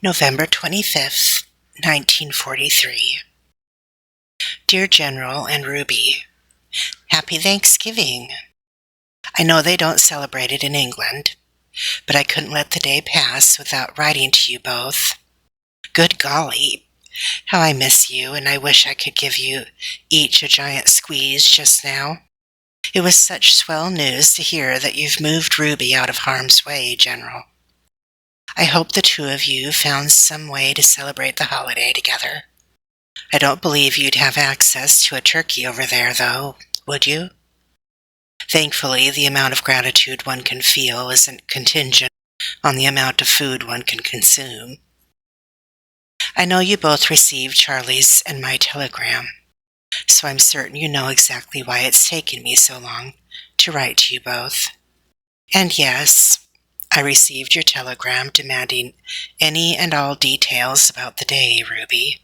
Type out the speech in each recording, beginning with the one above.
November 25th, 1943. Dear General and Ruby, Happy Thanksgiving! I know they don't celebrate it in England, but I couldn't let the day pass without writing to you both. Good golly, how I miss you, and I wish I could give you each a giant squeeze just now. It was such swell news to hear that you've moved Ruby out of harm's way, General. I hope the two of you found some way to celebrate the holiday together. I don't believe you'd have access to a turkey over there, though, would you? Thankfully, the amount of gratitude one can feel isn't contingent on the amount of food one can consume. I know you both received Charlie's and my telegram, so I'm certain you know exactly why it's taken me so long to write to you both. And yes, I received your telegram demanding any and all details about the day, Ruby.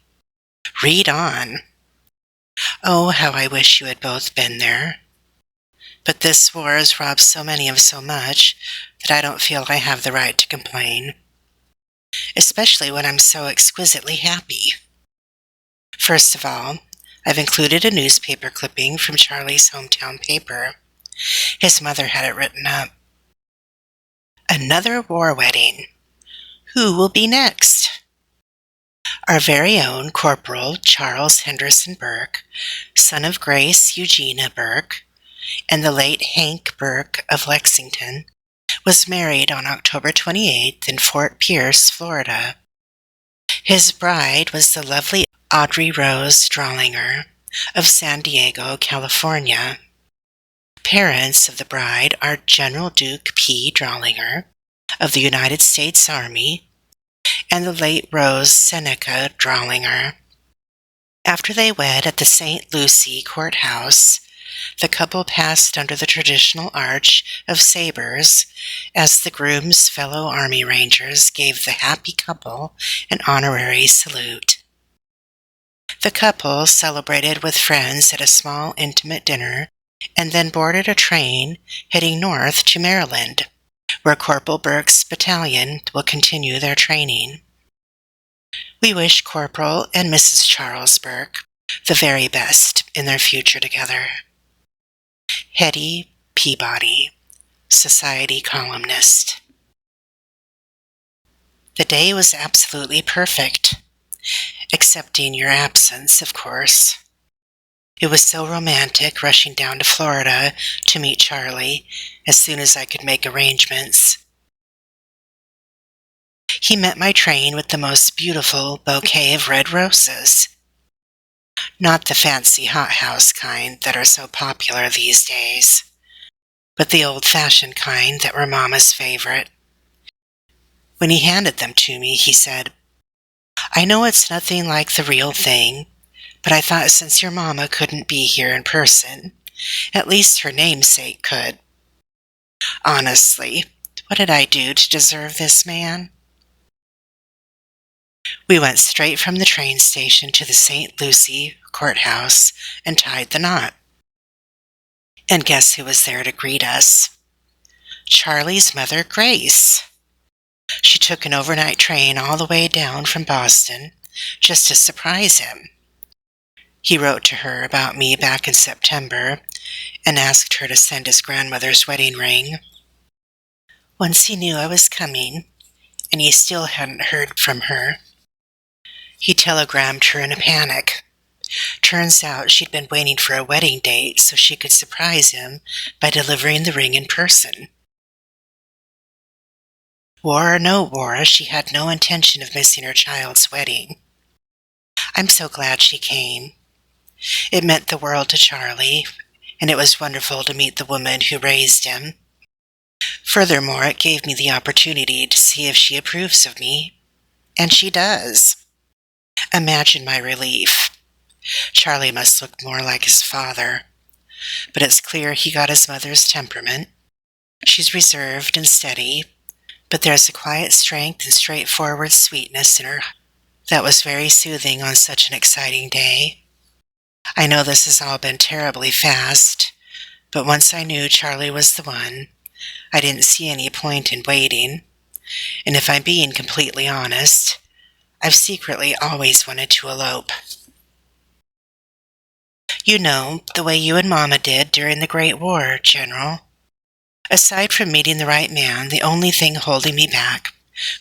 Read on. Oh, how I wish you had both been there. But this war has robbed so many of so much that I don't feel I have the right to complain, especially when I'm so exquisitely happy. First of all, I've included a newspaper clipping from Charlie's hometown paper. His mother had it written up. Another war wedding. Who will be next? Our very own Corporal Charles Henderson Burke, son of Grace Eugenia Burke, and the late Hank Burke of Lexington, was married on October 28th in Fort Pierce, Florida. His bride was the lovely Audrey Rose Drawlinger of San Diego, California. Parents of the bride are General Duke P. Drawlinger of the United States Army and the late Rose Seneca Drawlinger. After they wed at the St. Lucie Courthouse, the couple passed under the traditional arch of sabers as the groom's fellow Army Rangers gave the happy couple an honorary salute. The couple celebrated with friends at a small intimate dinner and then boarded a train heading north to Maryland, where Corporal Burke's battalion will continue their training. We wish Corporal and Mrs. Charles Burke the very best in their future together. Hetty Peabody, Society columnist. The day was absolutely perfect, excepting your absence, of course. It was so romantic rushing down to Florida to meet Charlie as soon as I could make arrangements. He met my train with the most beautiful bouquet of red roses. Not the fancy hothouse kind that are so popular these days, but the old-fashioned kind that were Mama's favorite. When he handed them to me, he said, "I know it's nothing like the real thing, but I thought since your Mama couldn't be here in person, at least her namesake could." Honestly, what did I do to deserve this man? We went straight from the train station to the St. Lucie Courthouse and tied the knot. And guess who was there to greet us? Charlie's mother, Grace. She took an overnight train all the way down from Boston just to surprise him. He wrote to her about me back in September and asked her to send his grandmother's wedding ring. Once he knew I was coming, and he still hadn't heard from her, he telegrammed her in a panic. Turns out she'd been waiting for a wedding date so she could surprise him by delivering the ring in person. War or no war, she had no intention of missing her child's wedding. I'm so glad she came. It meant the world to Charlie, and it was wonderful to meet the woman who raised him. Furthermore, it gave me the opportunity to see if she approves of me, and she does. Imagine my relief. Charlie must look more like his father, but it's clear he got his mother's temperament. She's reserved and steady, but there's a quiet strength and straightforward sweetness in her that was very soothing on such an exciting day. I know this has all been terribly fast, but once I knew Charlie was the one, I didn't see any point in waiting, and if I'm being completely honest, I've secretly always wanted to elope. You know, the way you and Mama did during the Great War, General. Aside from meeting the right man, the only thing holding me back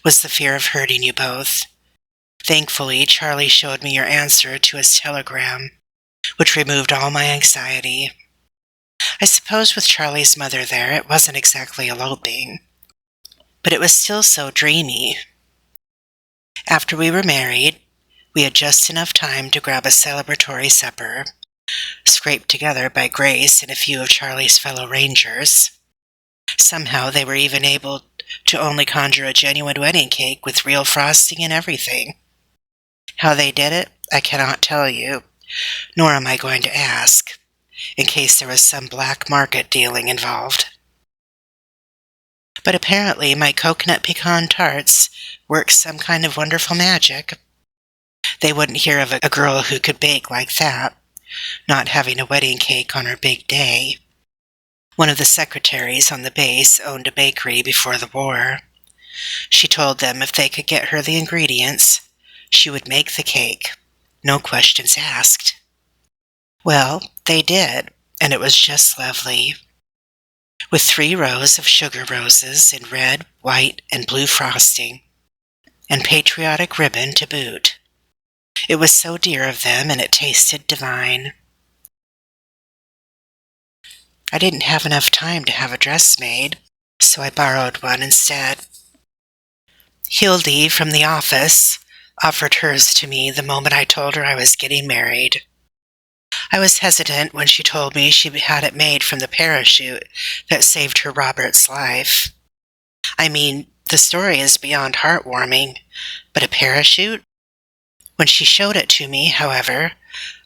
was the fear of hurting you both. Thankfully, Charlie showed me your answer to his telegram, which removed all my anxiety. I suppose with Charlie's mother there, it wasn't exactly eloping, but it was still so dreamy. After we were married, we had just enough time to grab a celebratory supper, scraped together by Grace and a few of Charlie's fellow rangers. Somehow they were even able to only conjure a genuine wedding cake with real frosting and everything. How they did it, I cannot tell you, nor am I going to ask, in case there was some black market dealing involved. But apparently my coconut pecan tarts worked some kind of wonderful magic. They wouldn't hear of a girl who could bake like that, not having a wedding cake on her big day. One of the secretaries on the base owned a bakery before the war. She told them if they could get her the ingredients, she would make the cake, no questions asked. Well, they did, and it was just lovely. With 3 rows of sugar roses in red, white, and blue frosting, and patriotic ribbon to boot. It was so dear of them, and it tasted divine. I didn't have enough time to have a dress made, so I borrowed one instead. Hildy from the office offered hers to me the moment I told her I was getting married. I was hesitant when she told me she had it made from the parachute that saved her Robert's life. I mean, the story is beyond heartwarming, but a parachute? When she showed it to me, however,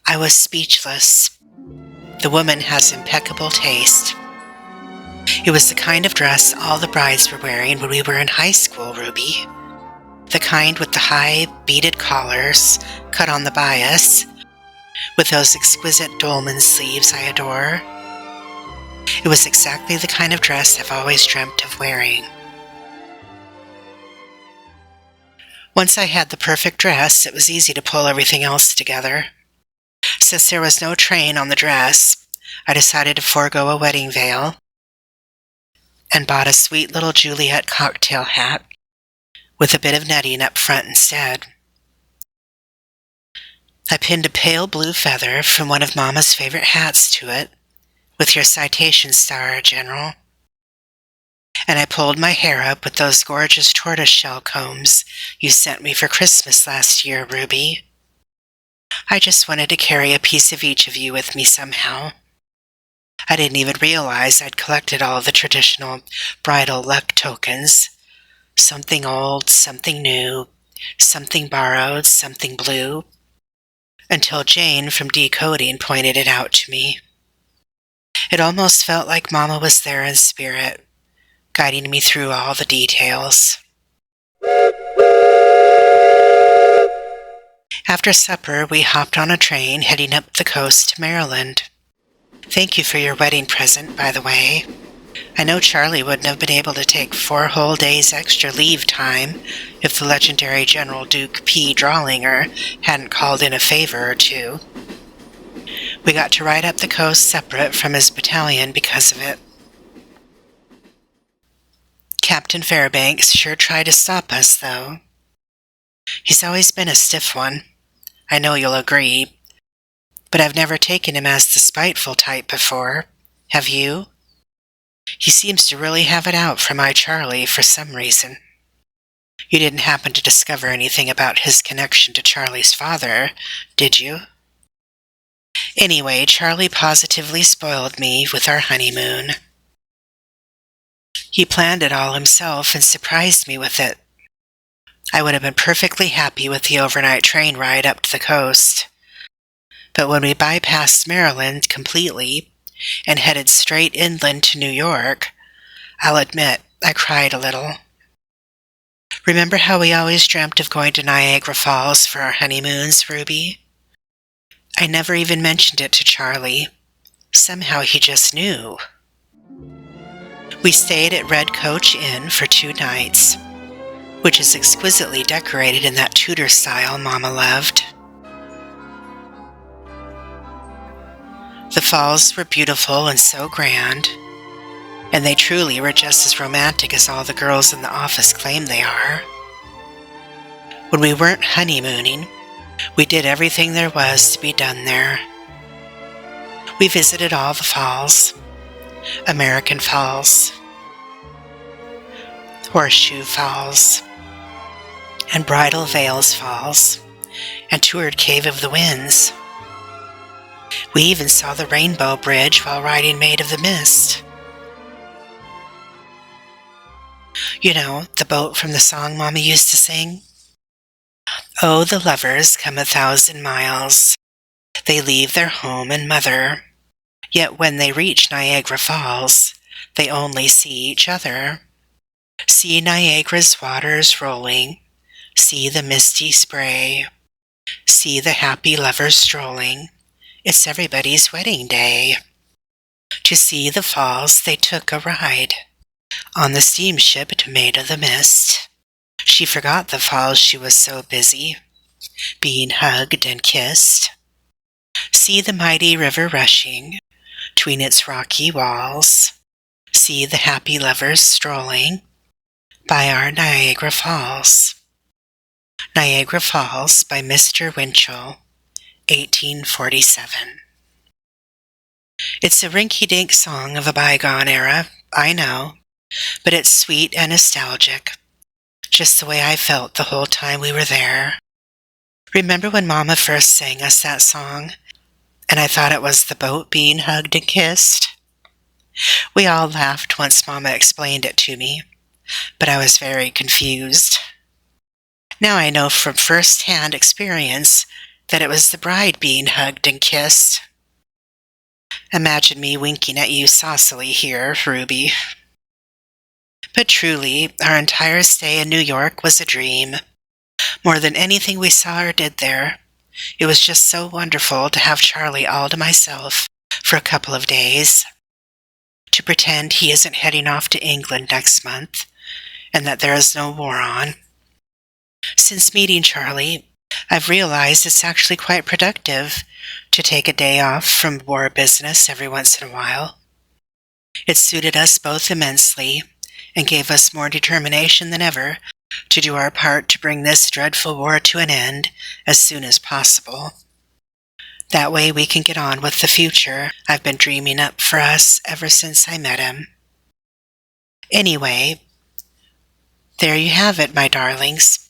I was speechless. The woman has impeccable taste. It was the kind of dress all the brides were wearing when we were in high school, Ruby. The kind with the high, beaded collars, cut on the bias, with those exquisite dolman sleeves I adore. It was exactly the kind of dress I've always dreamt of wearing. Once I had the perfect dress, it was easy to pull everything else together. Since there was no train on the dress, I decided to forego a wedding veil and bought a sweet little Juliet cocktail hat with a bit of netting up front instead. I pinned a pale blue feather from one of Mama's favorite hats to it, with your citation star, General. And I pulled my hair up with those gorgeous tortoiseshell combs you sent me for Christmas last year, Ruby. I just wanted to carry a piece of each of you with me somehow. I didn't even realize I'd collected all of the traditional bridal luck tokens. Something old, something new, something borrowed, something blue, until Jane from Decoding pointed it out to me. It almost felt like Mama was there in spirit, guiding me through all the details. After supper, we hopped on a train heading up the coast to Maryland. Thank you for your wedding present, by the way. I know Charlie wouldn't have been able to take 4 whole days extra leave time if the legendary General Duke P. Drawlinger hadn't called in a favor or two. We got to ride up the coast separate from his battalion because of it. Captain Fairbanks sure tried to stop us, though. He's always been a stiff one. I know you'll agree, but I've never taken him as the spiteful type before. Have you? He seems to really have it out for my Charlie for some reason. You didn't happen to discover anything about his connection to Charlie's father, did you? Anyway, Charlie positively spoiled me with our honeymoon. He planned it all himself and surprised me with it. I would have been perfectly happy with the overnight train ride up to the coast. But when we bypassed Maryland completely and headed straight inland to New York, I'll admit I cried a little. Remember how we always dreamt of going to Niagara Falls for our honeymoons, Ruby? I never even mentioned it to Charlie. Somehow he just knew. We stayed at Red Coach Inn for 2 nights. which is exquisitely decorated in that Tudor style Mama loved. The falls were beautiful and so grand, and they truly were just as romantic as all the girls in the office claim they are. When we weren't honeymooning, we did everything there was to be done there. We visited all the falls, American Falls, Horseshoe Falls, and Bridal Veils Falls, and toured Cave of the Winds. We even saw the Rainbow Bridge while riding Maid of the Mist. You know, the boat from the song Mama used to sing? Oh, the lovers come 1,000 miles. They leave their home and mother. Yet when they reach Niagara Falls, they only see each other. See Niagara's waters rolling. See the misty spray. See the happy lovers strolling. It's everybody's wedding day. To see the falls, they took a ride on the steamship Maid of the Mist. She forgot the falls, she was so busy being hugged and kissed. See the mighty river rushing between its rocky walls. See the happy lovers strolling by our Niagara Falls. Niagara Falls by Mr. Winchell, 1847. It's a rinky-dink song of a bygone era, I know, but it's sweet and nostalgic, just the way I felt the whole time we were there. Remember when Mama first sang us that song, and I thought it was the boat being hugged and kissed? We all laughed once Mama explained it to me, but I was very confused. Now I know from first-hand experience that it was the bride being hugged and kissed. Imagine me winking at you saucily here, Ruby. But truly, our entire stay in New York was a dream. More than anything we saw or did there, it was just so wonderful to have Charlie all to myself for a couple of days. To pretend he isn't heading off to England next month, and that there is no war on. Since meeting Charlie, I've realized it's actually quite productive to take a day off from war business every once in a while. It suited us both immensely and gave us more determination than ever to do our part to bring this dreadful war to an end as soon as possible. That way we can get on with the future I've been dreaming up for us ever since I met him. Anyway, there you have it, my darlings.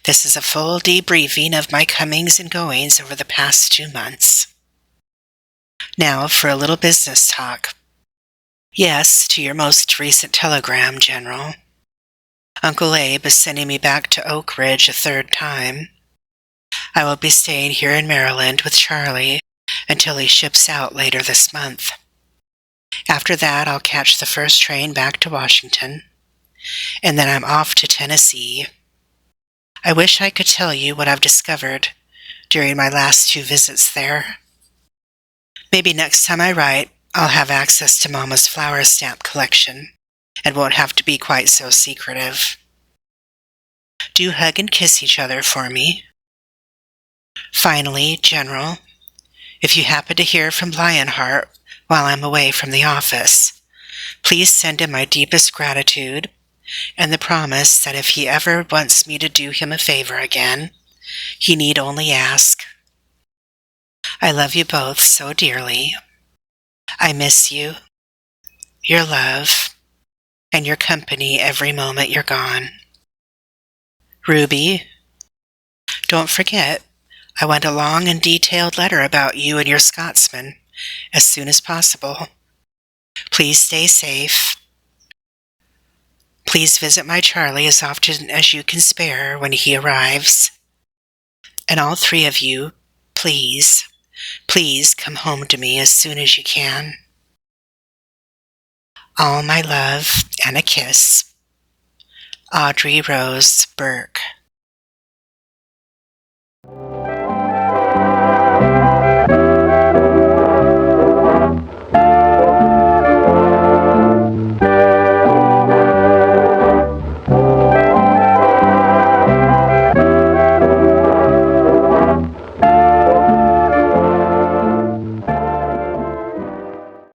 This is a full debriefing of my comings and goings over the past 2 months. Now for a little business talk. Yes, to your most recent telegram, General. Uncle Abe is sending me back to Oak Ridge a 3rd time. I will be staying here in Maryland with Charlie until he ships out later this month. After that, I'll catch the first train back to Washington, and then I'm off to Tennessee. I wish I could tell you what I've discovered during my last 2 visits there. Maybe next time I write, I'll have access to Mama's flower stamp collection and won't have to be quite so secretive. Do hug and kiss each other for me. Finally, General, if you happen to hear from Lionheart while I'm away from the office, please send him my deepest gratitude and the promise that if he ever wants me to do him a favor again, he need only ask. I love you both so dearly. I miss you, your love, and your company every moment you're gone. Ruby, don't forget, I want a long and detailed letter about you and your Scotsman as soon as possible. Please stay safe. Please visit my Charlie as often as you can spare when he arrives. And all 3 of you, please come home to me as soon as you can. All my love and a kiss. Audrey Rose Burke.